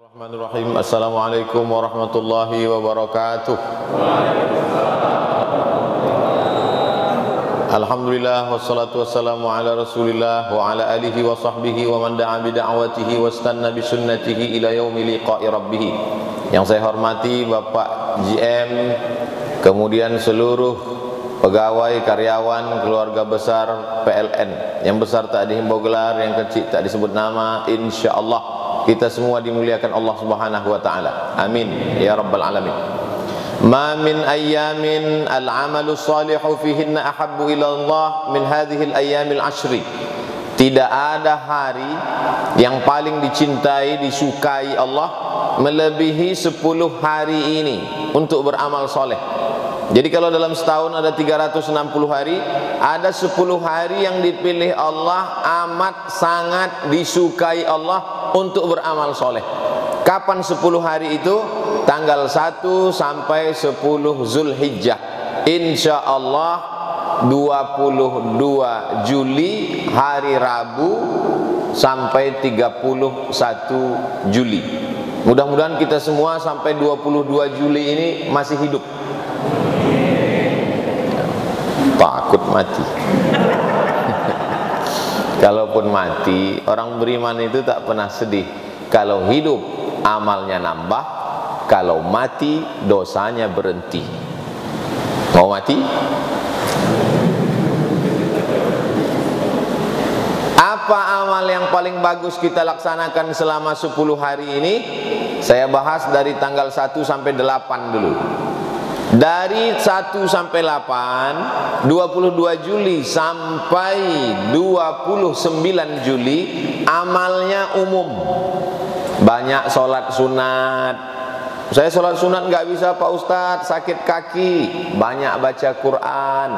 Bismillahirrahmanirrahim. Assalamualaikum warahmatullahi wabarakatuh. Alhamdulillah wassalatu wassalamu ala Rasulillah wa ala alihi wa sahbihi wa man da'a bi da'watihi wastanna bi sunnatihi ila yaumi liqa'i rabbih. Yang saya hormati Bapak GM, kemudian seluruh pegawai, karyawan, keluarga besar PLN. Yang besar tak dihimbau gelar, yang kecil tak disebut nama. Insyaallah kita semua dimuliakan Allah Subhanahu wa taala. Amin ya rabbal alamin. Ma min ayyamin al-amalu salihu fihinna ahabbu ila Allah min hadhihi al-ayyamil ashri. Tidak ada hari yang paling dicintai, disukai Allah melebihi 10 hari ini untuk beramal soleh. Jadi kalau dalam setahun ada 360 hari, ada 10 hari yang dipilih Allah amat sangat disukai Allah untuk beramal soleh. Kapan 10 hari itu? Tanggal 1 sampai 10 Zulhijjah. Insya Allah 22 Juli hari Rabu sampai 31 Juli. Mudah-mudahan kita semua sampai 22 Juli ini masih hidup. Takut mati. Kalaupun mati, orang beriman itu tak pernah sedih. Kalau hidup amalnya nambah, kalau mati dosanya berhenti. Mau mati? Apa amal yang paling bagus kita laksanakan selama 10 hari ini? Saya bahas dari tanggal 1 sampai 8 dulu. Dari 1 sampai 8, 22 Juli sampai 29 Juli amalnya umum. Banyak sholat sunat. Saya sholat sunat nggak bisa Pak Ustadz, sakit kaki. Banyak baca Quran.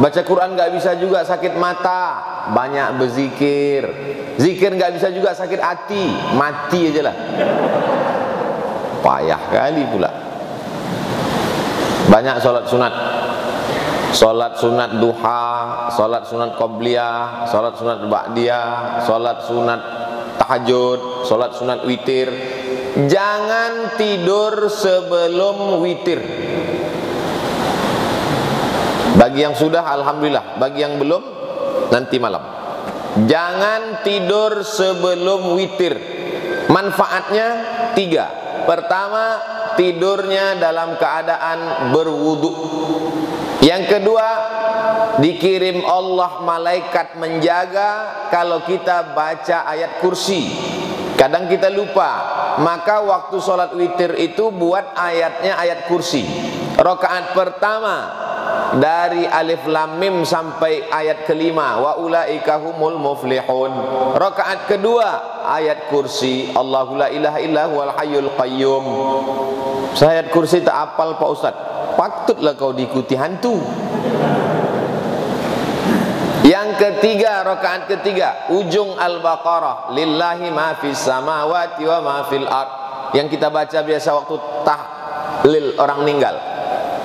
Baca Quran nggak bisa juga, sakit mata. Banyak berzikir. Zikir nggak bisa juga, sakit hati. Mati aja lah. Payah kali pula. Banyak sholat sunat. Sholat sunat duha, sholat sunat qobliyah, sholat sunat ba'diyah, sholat sunat tahajud, sholat sunat witir. Jangan tidur sebelum witir. Bagi yang sudah alhamdulillah, bagi yang belum nanti malam. Jangan tidur sebelum witir. Manfaatnya 3. Pertama, tidurnya dalam keadaan berwudu. Yang kedua, dikirim Allah malaikat menjaga kalau kita baca ayat kursi. Kadang kita lupa, maka waktu sholat witir itu buat ayatnya ayat kursi. Rakaat pertama dari alif lam mim sampai ayat kelima, wa ulaika humul muflihun. Rakaat kedua ayat kursi, Allahu la ilaha illa huwal hayyul qayyum. Saya ayat kursi tak hafal Pak Ustaz. Patutlah kau diikuti hantu. Yang ketiga, rakaat ketiga, ujung Al-Baqarah, lillahi ma fis samawati wa ma fil ard. Yang kita baca biasa waktu tahlil orang meninggal.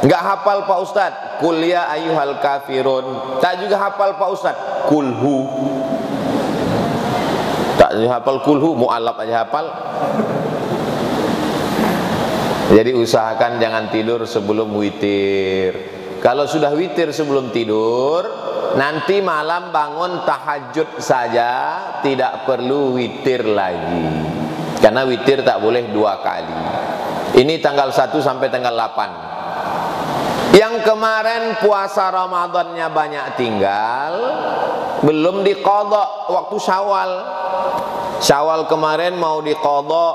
Enggak hafal Pak Ustaz, kul ya ayyuhal kafirun. Tak juga hafal Pak Ustaz, kulhu. Tak juga hafal kulhu, mu'allaf aja hafal. Jadi usahakan jangan tidur sebelum witir. Kalau sudah witir sebelum tidur, nanti malam bangun tahajud saja, tidak perlu witir lagi. Karena witir tak boleh 2 kali. Ini tanggal 1 sampai tanggal 8. Yang kemarin puasa Ramadannya banyak tinggal, belum diqadha waktu Syawal. Syawal kemarin mau diqadha,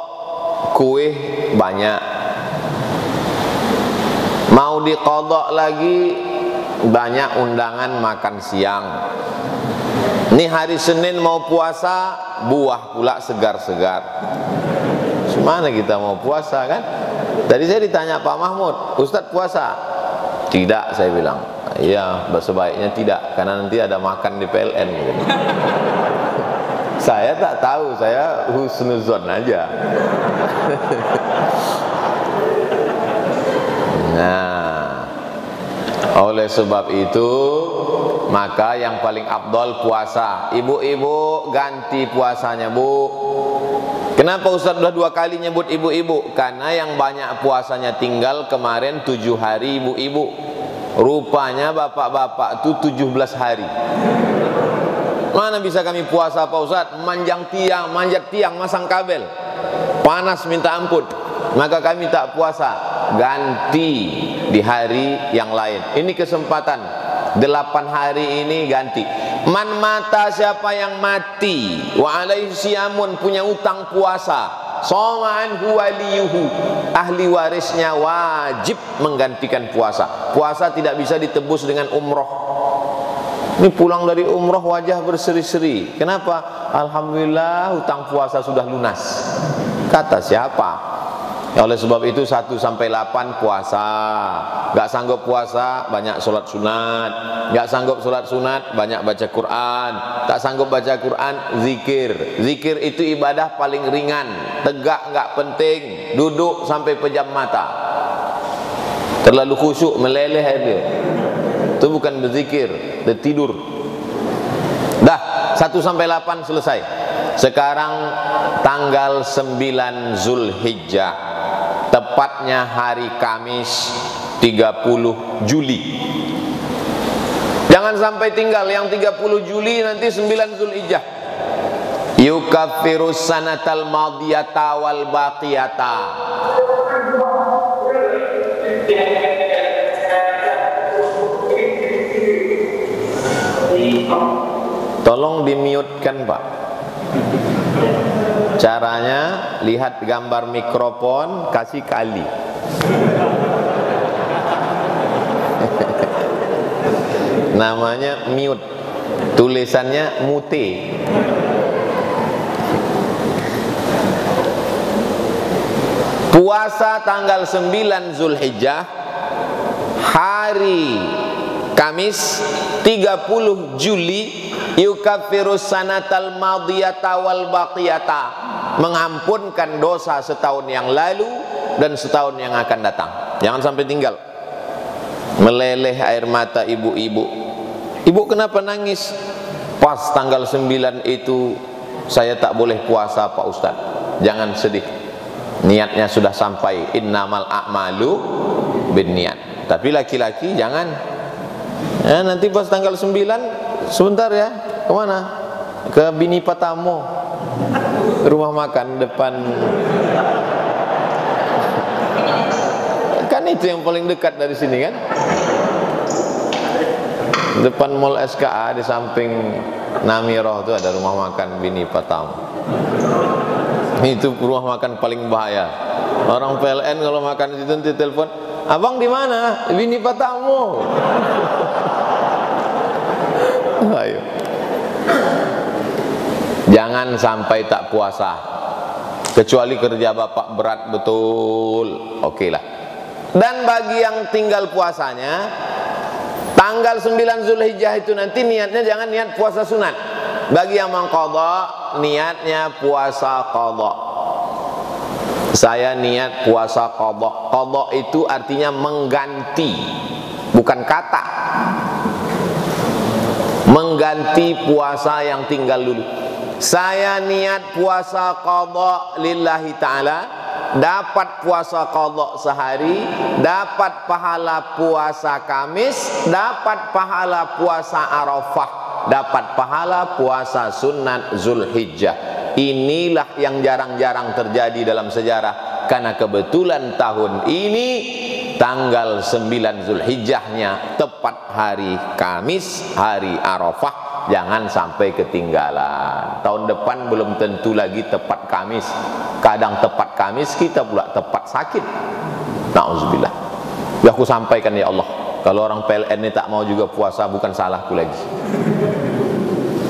kue banyak. Mau diqadha lagi, banyak undangan makan siang. Ini hari Senin mau puasa, buah pula segar-segar. Semana kita mau puasa kan? Tadi saya ditanya Pak Mahmud, Ustadz puasa? Tidak, saya bilang. Iya, sebaiknya tidak, karena nanti ada makan di PLN gitu. Saya tak tahu, saya husnuzon aja. Nah, oleh sebab itu, maka yang paling afdal puasa. Ibu-ibu ganti puasanya, Bu. Kenapa Ustaz sudah 2 kali nyebut ibu-ibu? Karena yang banyak puasanya tinggal kemarin 7 hari ibu-ibu. Rupanya bapak-bapak itu 17 hari. Mana bisa kami puasa Pak Ustaz? Manjat tiang, masang kabel. Panas minta ampun. Maka kami tak puasa. Ganti di hari yang lain. Ini kesempatan. 8 hari ini ganti. Man mata, siapa yang mati, wa alaihi siyamun, punya utang puasa, soma'an waliyuhu, ahli warisnya wajib menggantikan puasa. Puasa tidak bisa ditebus dengan umroh. Ini pulang dari umroh wajah berseri-seri. Kenapa? Alhamdulillah hutang puasa sudah lunas. Kata siapa? Ya, oleh sebab itu 1 sampai 8 puasa. Gak sanggup puasa, banyak sholat sunat. Gak sanggup sholat sunat, banyak baca Quran. Tak sanggup baca Quran, zikir. Zikir itu ibadah paling ringan. Tegak gak penting, duduk sampai pejam mata. Terlalu khusyuk, meleleh dia. Itu bukan berzikir, dia tidur. Dah, 1 sampai 8 selesai. Sekarang tanggal 9 Zulhijjah, tepatnya hari Kamis 30 Juli. Jangan sampai tinggal yang 30 Juli, nanti 9 Zulhijjah. Yukaffiru sanatal madiyata wal baqiyata. Tolong di-mute-kan Pak. Caranya lihat gambar mikrofon, kasih kali. Namanya mute. Tulisannya mute. Puasa tanggal 9 Zulhijjah, hari Kamis 30 Juli, yukaffiru sanatal madiyata wal baqiyata, mengampunkan dosa setahun yang lalu dan setahun yang akan datang. Jangan sampai tinggal. Meleleh air mata ibu-ibu. Ibu kenapa nangis? Pas tanggal 9 itu saya tak boleh puasa Pak Ustaz. Jangan sedih. Niatnya sudah sampai, innamal a'malu binniat. Tapi laki-laki jangan. Ya, nanti pas tanggal 9 sebentar ya. Kemana? Ke Bini Patamo, rumah makan depan. Kan itu yang paling dekat dari sini kan? Depan Mall SKA, di samping Namiroh itu ada rumah makan Bini Patamo. Itu rumah makan paling bahaya. Orang PLN kalau makan di situ nanti telepon, "Abang di mana?" "Bini Patamo." Ayo. Jangan sampai tak puasa. Kecuali kerja bapak berat betul, oke lah. Dan bagi yang tinggal puasanya, tanggal 9 Zulhijjah itu nanti niatnya jangan niat puasa sunat. Bagi yang mengqadha, niatnya puasa qadha. Saya niat puasa qadha. Qadha itu artinya mengganti, bukan kata. Mengganti puasa yang tinggal dulu. Saya niat puasa qadha lillahi ta'ala, dapat puasa qadha sehari, dapat pahala puasa Kamis, dapat pahala puasa Arafah, dapat pahala puasa sunat Zulhijjah. Inilah yang jarang-jarang terjadi dalam sejarah, karena kebetulan tahun ini tanggal 9 Zulhijjahnya tepat hari Kamis, hari Arafah. Jangan sampai ketinggalan. Tahun depan belum tentu lagi tepat Kamis. Kadang tepat Kamis, kita pula tepat sakit. Na'udzubillah. Ya aku sampaikan ya Allah, kalau orang PLN ini tak mau juga puasa, bukan salahku lagi.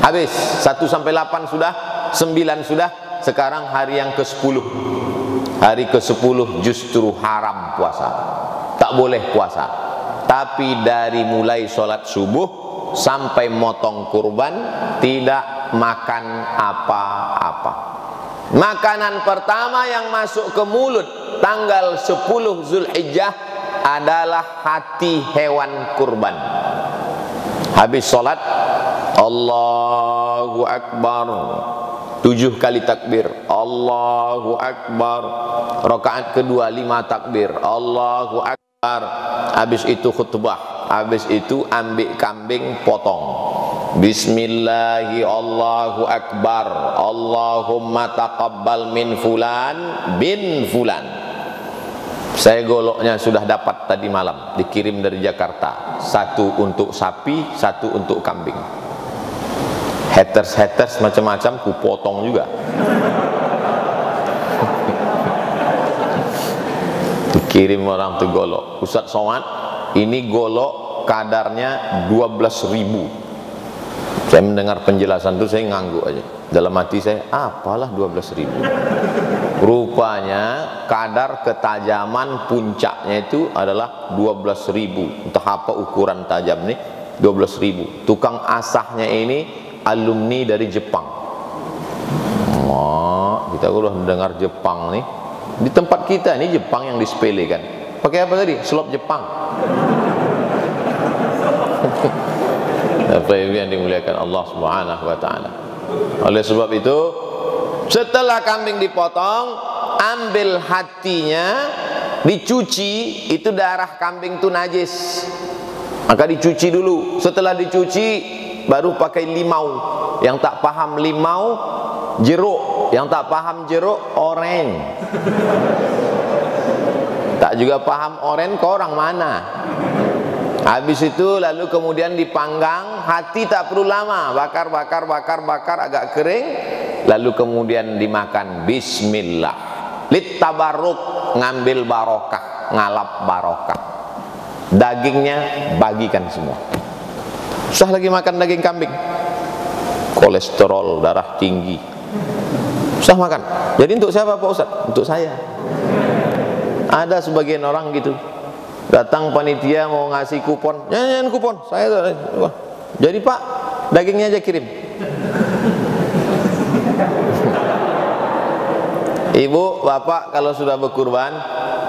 Habis 1 sampai 8 sudah, 9 sudah. Sekarang hari yang ke-10. Hari ke-10 justru haram puasa. Tak boleh puasa. Tapi dari mulai sholat subuh sampai motong kurban, tidak makan apa-apa. Makanan pertama yang masuk ke mulut tanggal 10 Zulhijjah adalah hati hewan kurban. Habis sholat, Allahu Akbar, 7 kali takbir, Allahu Akbar. Rakaat kedua 5 takbir, Allahu Akbar. Habis itu khutbah, habis itu ambil kambing potong. Bismillahi Allahu Akbar, Allahumma taqabbal min fulan bin fulan. Saya goloknya sudah dapat tadi malam, dikirim dari Jakarta. 1 untuk sapi, 1 untuk kambing. Haters macam-macam ku potong juga. Dikirim orang tuh golok. Ustaz Somad, ini golok kadarnya 12.000. Saya mendengar penjelasan itu saya ngangguk aja. Dalam hati saya, apalah 12.000. Rupanya kadar ketajaman puncaknya itu adalah 12.000. Entah apa ukuran tajam nih, 12.000. Tukang asahnya ini alumni dari Jepang. Wah, kita udah mendengar Jepang nih. Di tempat kita nih Jepang yang disepelekan. Pakai apa tadi? Slop Jepang. Apa yang dimuliakan Allah Subhanahu wa taala. Oleh sebab itu, setelah kambing dipotong, ambil hatinya, dicuci. Itu darah kambing itu najis, maka dicuci dulu. Setelah dicuci, baru pakai limau. Yang tak paham limau, jeruk. Yang tak paham jeruk, oren. Tak juga paham oren, kau orang mana? Habis itu lalu kemudian dipanggang. Hati tak perlu lama, bakar agak kering, lalu kemudian dimakan. Bismillah, lit tabarruk, ngambil barokah, ngalap barokah. Dagingnya bagikan semua. Susah lagi makan daging kambing, kolesterol darah tinggi, susah makan. Jadi untuk siapa Pak Ustaz? Untuk saya. Ada sebagian orang gitu, datang panitia mau ngasih kupon, nyanyian kupon, saya wah, jadi Pak, dagingnya aja kirim. Ibu, bapak kalau sudah berkurban,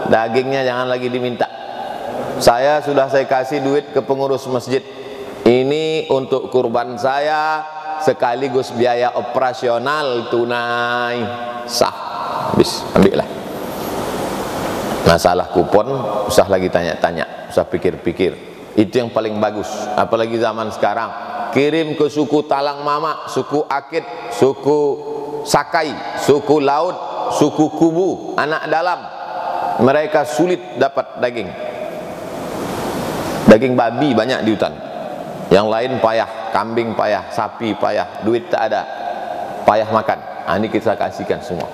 dagingnya jangan lagi diminta. Saya kasih duit ke pengurus masjid. Ini untuk kurban saya, sekaligus biaya operasional tunai, sah. Habis, ambillah. Masalah kupon, usah lagi tanya-tanya, usah pikir-pikir. Itu yang paling bagus. Apalagi zaman sekarang, kirim ke suku Talang Mama, suku Akit, suku Sakai, suku Laut, suku Kubu, anak dalam. Mereka sulit dapat daging. Daging babi banyak di hutan. Yang lain payah, kambing payah, sapi payah, duit tak ada, payah makan. Nah, ini kita kasihkan semua.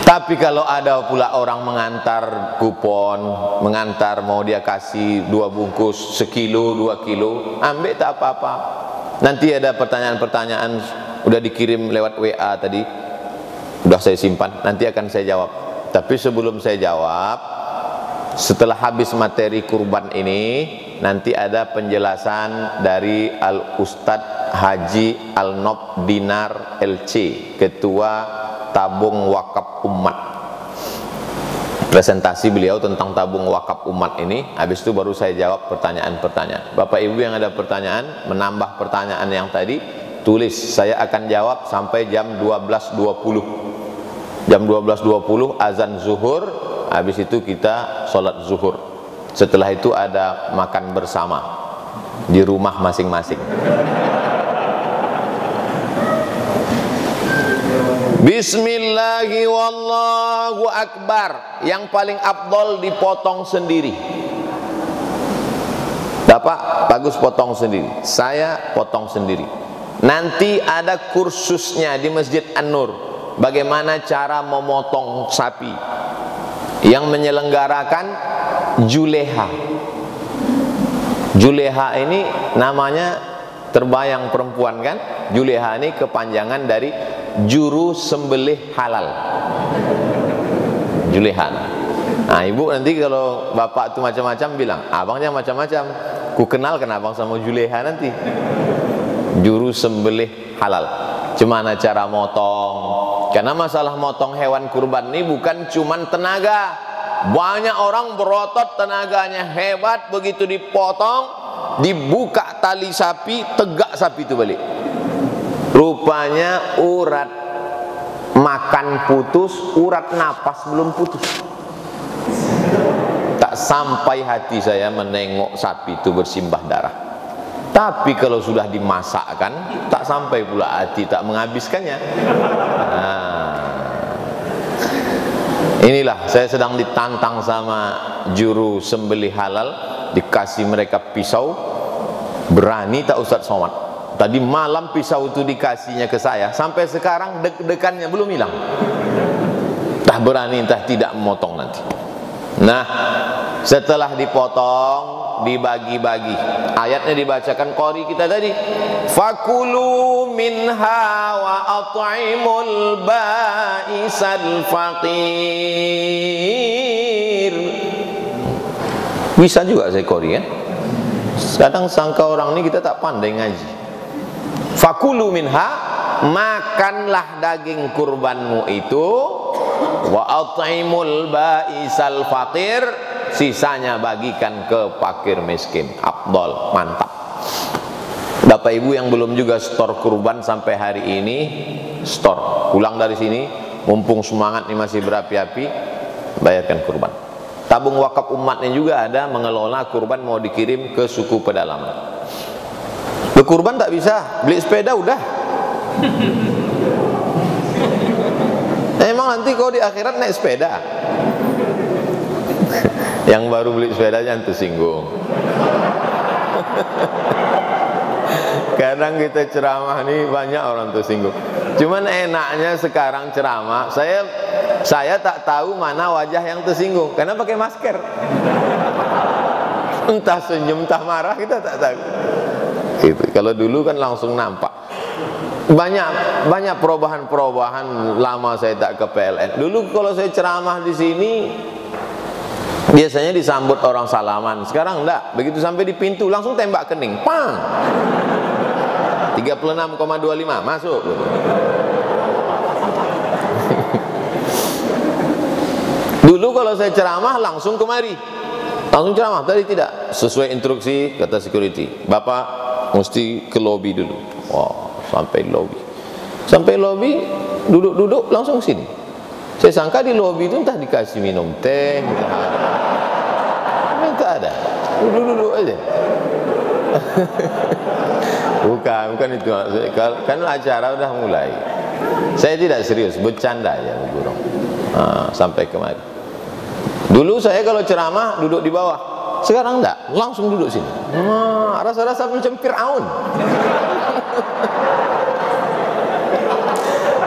Tapi kalau ada pula orang mengantar kupon, mengantar mau dia kasih 2 bungkus, 1 kilo, 2 kilo, ambil tak apa-apa. Nanti ada pertanyaan-pertanyaan, udah dikirim lewat WA tadi, udah saya simpan, nanti akan saya jawab. Tapi sebelum saya jawab, setelah habis materi kurban ini, nanti ada penjelasan dari Al-Ustadz Haji Al-Nob Dinar LC, Ketua Tabung Wakaf Umat. Presentasi beliau tentang tabung wakaf umat ini. Habis itu baru saya jawab pertanyaan-pertanyaan. Bapak Ibu yang ada pertanyaan, menambah pertanyaan yang tadi, tulis, saya akan jawab sampai jam 12.20. Jam 12.20 azan zuhur, habis itu kita sholat zuhur. Setelah itu ada makan bersama di rumah masing-masing. Bismillahi wallahu akbar. Yang paling afdol dipotong sendiri. Bapak bagus potong sendiri, saya potong sendiri. Nanti ada kursusnya di Masjid An-Nur, bagaimana cara memotong sapi. Yang menyelenggarakan Juleha. Juleha ini namanya terbayang perempuan kan? Juleha ini kepanjangan dari juru sembelih halal. Juleha. Nah, ibu nanti kalau bapak itu macam-macam bilang, abangnya macam-macam, ku kenalkan abang sama Juleha nanti. Juru sembelih halal. Gimana cara motong? Karena masalah motong hewan kurban ini bukan cuman tenaga. Banyak orang berotot, tenaganya hebat, begitu dipotong, dibuka tali sapi, tegak sapi itu balik. Rupanya urat makan putus, urat napas belum putus. Tak sampai hati saya menengok sapi itu bersimbah darah. Tapi kalau sudah dimasakkan, tak sampai pula hati tak menghabiskannya. Inilah saya sedang ditantang sama juru sembelih halal, dikasih mereka pisau. Berani tak Ustaz Somad? Tadi malam pisau itu dikasihnya ke saya, sampai sekarang deg-degannya belum hilang. Entah berani entah tidak memotong nanti. Nah, setelah dipotong, dibagi-bagi. Ayatnya dibacakan qori kita tadi. Fakulu minha wa at'imul ba'isal faqir. Bisa juga saya qori ya. Kadang sangka orang ini kita tak pandai ngaji. Fakulu minha, makanlah daging kurbanmu itu, wa at'imul ba'isal faqir, sisanya bagikan ke fakir miskin. Afdol, mantap. Bapak Ibu yang belum juga store kurban sampai hari ini, store. Pulang dari sini, mumpung semangat ini masih berapi-api, bayarkan kurban. Tabung wakaf umatnya juga ada, mengelola kurban mau dikirim ke suku pedalaman. Berkurban tak bisa, beli sepeda udah. Emang nanti kau di akhirat naik sepeda. Yang baru beli sepeda jangan tersinggung. Kadang kita ceramah nih banyak orang tersinggung. Cuman enaknya sekarang ceramah, saya tak tahu mana wajah yang tersinggung karena pakai masker. Entah senyum, entah marah, kita tak tahu. Gitu. Kalau dulu kan langsung nampak. Banyak perubahan lama saya tak ke PLN. Dulu kalau saya ceramah di sini biasanya disambut orang salaman. Sekarang enggak. Begitu sampai di pintu langsung tembak kening. Pang. 36,25 masuk. Dulu kalau saya ceramah langsung kemari. Langsung ceramah, tadi tidak. Sesuai instruksi kata security. Bapak mesti ke lobby dulu. Wow, sampai lobby. Sampai lobby, duduk-duduk langsung sini. Saya sangka di lobby itu entah dikasih minum teh. Tak ada. Duduk-duduk aja. Bukan itu maksudnya. Kan acara udah mulai. Saya tidak serius, bercanda aja burung. Sampai kemari. Dulu saya kalau ceramah duduk di bawah. Sekarang enggak, langsung duduk sini. Rasa-rasa macam Fir'aun.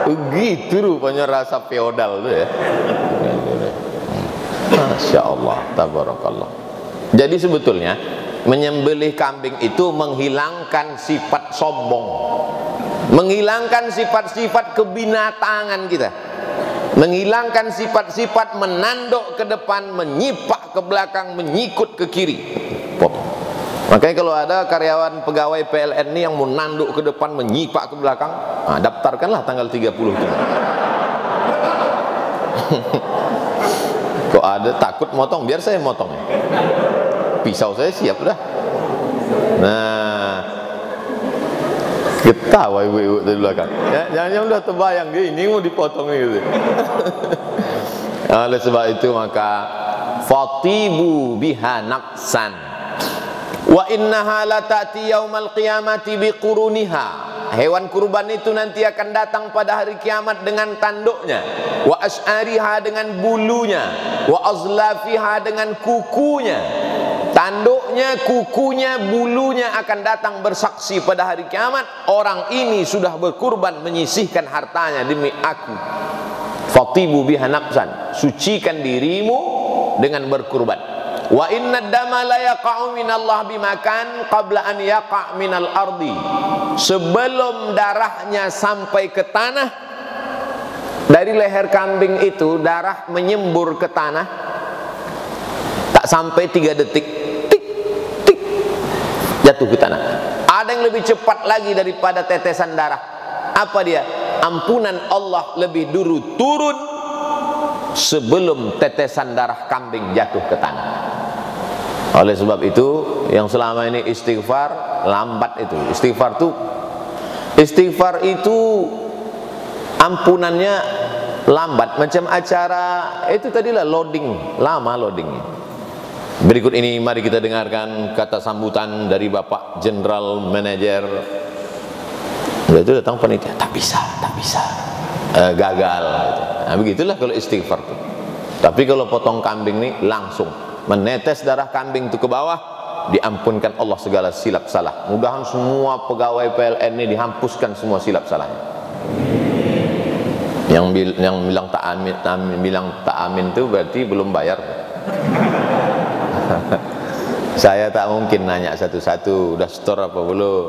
Begitu rupanya rasa feodal itu ya. Masya Allah, tabarakallah. Jadi sebetulnya menyembelih kambing itu menghilangkan sifat sombong, menghilangkan sifat-sifat kebinatangan kita, menghilangkan sifat-sifat menanduk ke depan, menyipak ke belakang, menyikut ke kiri. Makanya kalau ada karyawan pegawai PLN ini yang menanduk ke depan, menyipak ke belakang, daftarkanlah tanggal 30 itu. Kok ada takut motong, biar saya motong. Pisau saya siap dah. Nah, ketawa ibu-ibu di belakang. Ya, jangan udah terbayang dia ini mau dipotong gitu. Oleh sebab itu maka fatibu biha naqsan wa innaha la ta'ti yaumal qiyamati biquruniha. Hewan kurban itu nanti akan datang pada hari kiamat dengan tanduknya, wa as'ariha dengan bulunya, wa azlafiha dengan kukunya. Tanduknya, kukunya, bulunya akan datang bersaksi pada hari kiamat. Orang ini sudah berkurban, menyisihkan hartanya demi aku. Fatibu biha naqsan, sucikan dirimu dengan berkurban. Wa inna dama la yaqa'u minallah bimakan qabla an yaqa' minal ardi. Sebelum darahnya sampai ke tanah, dari leher kambing itu darah menyembur ke tanah, tak sampai 3 detik, tik, tik, jatuh ke tanah. Ada yang lebih cepat lagi daripada tetesan darah. Apa dia? Ampunan Allah lebih dulu turun sebelum tetesan darah kambing jatuh ke tanah. Oleh sebab itu yang selama ini istighfar lambat itu. Istighfar itu Istighfar itu ampunannya lambat, macam acara itu tadilah loading, lama loadingnya. Berikut ini mari kita dengarkan kata sambutan dari Bapak General Manager. Itu datang panitia, tak bisa, gagal. Nah, begitulah kalau istighfar tuh. Tapi kalau potong kambing nih langsung menetes darah kambing itu ke bawah, diampunkan Allah segala silap salah. Mudahan semua pegawai PLN ini dihampuskan semua silap salahnya. Yang bilang tak amin itu berarti belum bayar. Saya tak mungkin nanya satu-satu, udah store apa belum?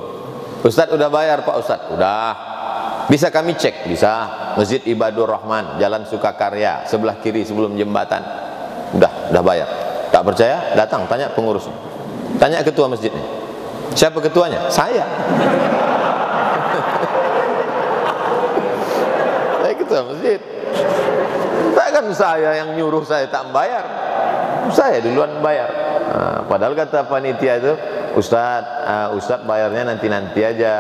Ustadz udah bayar Pak Ustadz? Udah. Bisa kami cek? Bisa. Masjid Ibadur Rahman, Jalan Sukakarya, sebelah kiri sebelum jembatan. Udah bayar. Tak percaya? Datang tanya pengurusnya. Tanya ketua masjidnya. Siapa ketuanya? Saya. Saya ketua masjid. Takkan saya yang nyuruh saya tak bayar. Saya duluan bayar. Nah, padahal kata panitia itu, Ustadz bayarnya nanti aja.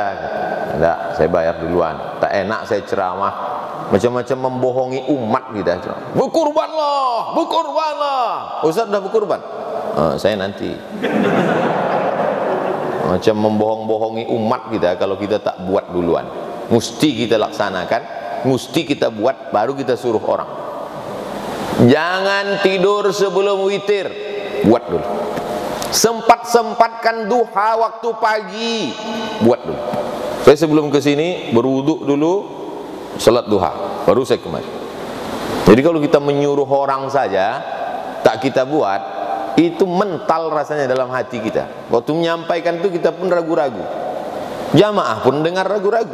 Enggak, saya bayar duluan. Tak enak saya ceramah macam-macam membohongi umat gitu. Berkurbanlah. Ustadz udah berkurban. Saya nanti. Macam membohong-bohongi umat kita kalau kita tak buat duluan. Mesti kita laksanakan, mesti kita buat, baru kita suruh orang. Jangan tidur sebelum witir, buat dulu. Sempat-sempatkan duha waktu pagi, buat dulu. Saya sebelum ke sini berwuduk dulu, salat duha, baru saya kemari. Jadi kalau kita menyuruh orang saja, tak kita buat, itu mental rasanya dalam hati kita. Waktu menyampaikan itu kita pun ragu-ragu. Jamaah pun dengar ragu-ragu.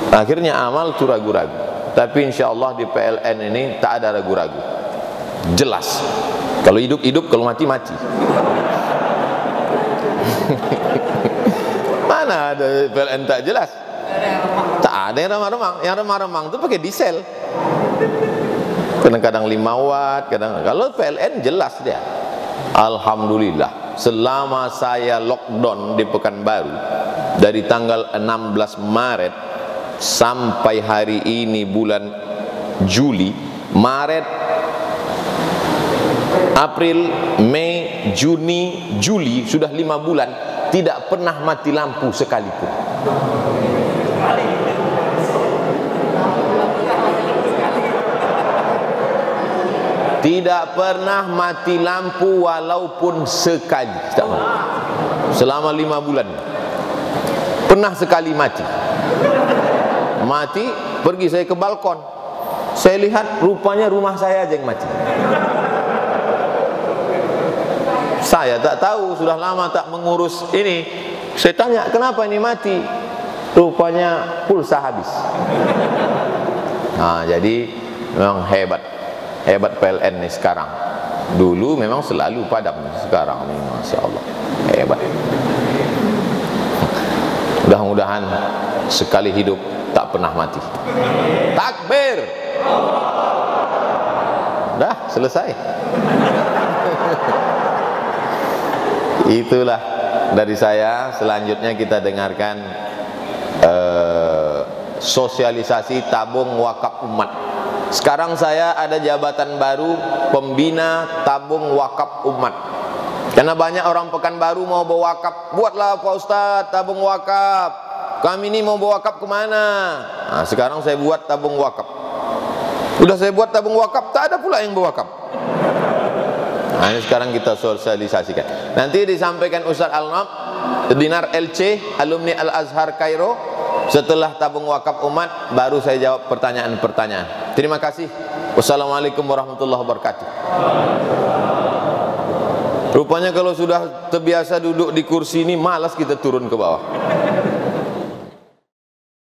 Akhirnya amal itu ragu-ragu. Tapi insya Allah di PLN ini tak ada ragu-ragu. Jelas. Kalau hidup-hidup, kalau mati-mati. Mana ada PLN tak jelas? Tak ada yang remang-remang. Yang remang-remang itu pakai diesel. Kadang-kadang 5 watt, kalau PLN jelas dia. Alhamdulillah, selama saya lockdown di Pekanbaru dari tanggal 16 Maret sampai hari ini bulan Juli, Maret, April, Mei, Juni, Juli, sudah 5 bulan tidak pernah mati lampu sekalipun. Tidak pernah mati lampu walaupun sekali. Selama 5 bulan pernah sekali mati. Pergi saya ke balkon, saya lihat rupanya rumah saya aja yang mati. Saya tak tahu, sudah lama tak mengurus ini. Saya tanya, kenapa ini mati? Rupanya pulsa habis. Nah, jadi memang hebat PLN nih sekarang. Dulu memang selalu padam, sekarang nih Masya Allah hebat. Mudah-mudahan sekali hidup tak pernah mati. Takbir. Dah selesai. Itulah dari saya. Selanjutnya kita dengarkan sosialisasi tabung wakaf umat. Sekarang saya ada jabatan baru, pembina tabung wakaf umat. Karena banyak orang Pekanbaru mau bawa wakaf, buatlah Pak Ustadz tabung wakaf. Kami ini mau bawa wakaf kemana? Nah, sekarang saya buat tabung wakaf. Udah saya buat tabung wakaf, tak ada pula yang bawa wakaf. Nah, ini sekarang kita sosialisasikan. Nanti disampaikan Ustadz Al-Nab Dinar LC, alumni Al-Azhar Kairo. Setelah tabung wakaf umat, baru saya jawab pertanyaan-pertanyaan. Terima kasih. Wassalamualaikum warahmatullahi wabarakatuh. Rupanya kalau sudah terbiasa duduk di kursi ini, malas kita turun ke bawah.